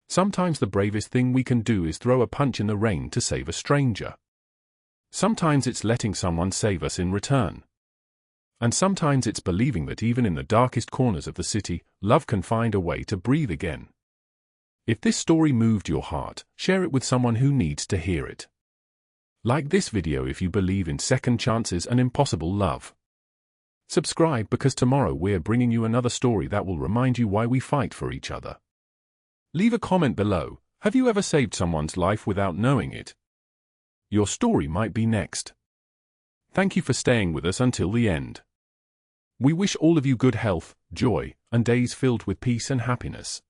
Sometimes the bravest thing we can do is throw a punch in the rain to save a stranger. Sometimes it's letting someone save us in return. And sometimes it's believing that even in the darkest corners of the city, love can find a way to breathe again. If this story moved your heart, share it with someone who needs to hear it. Like this video if you believe in second chances and impossible love. Subscribe because tomorrow we're bringing you another story that will remind you why we fight for each other. Leave a comment below. Have you ever saved someone's life without knowing it? Your story might be next. Thank you for staying with us until the end. We wish all of you good health, joy, and days filled with peace and happiness.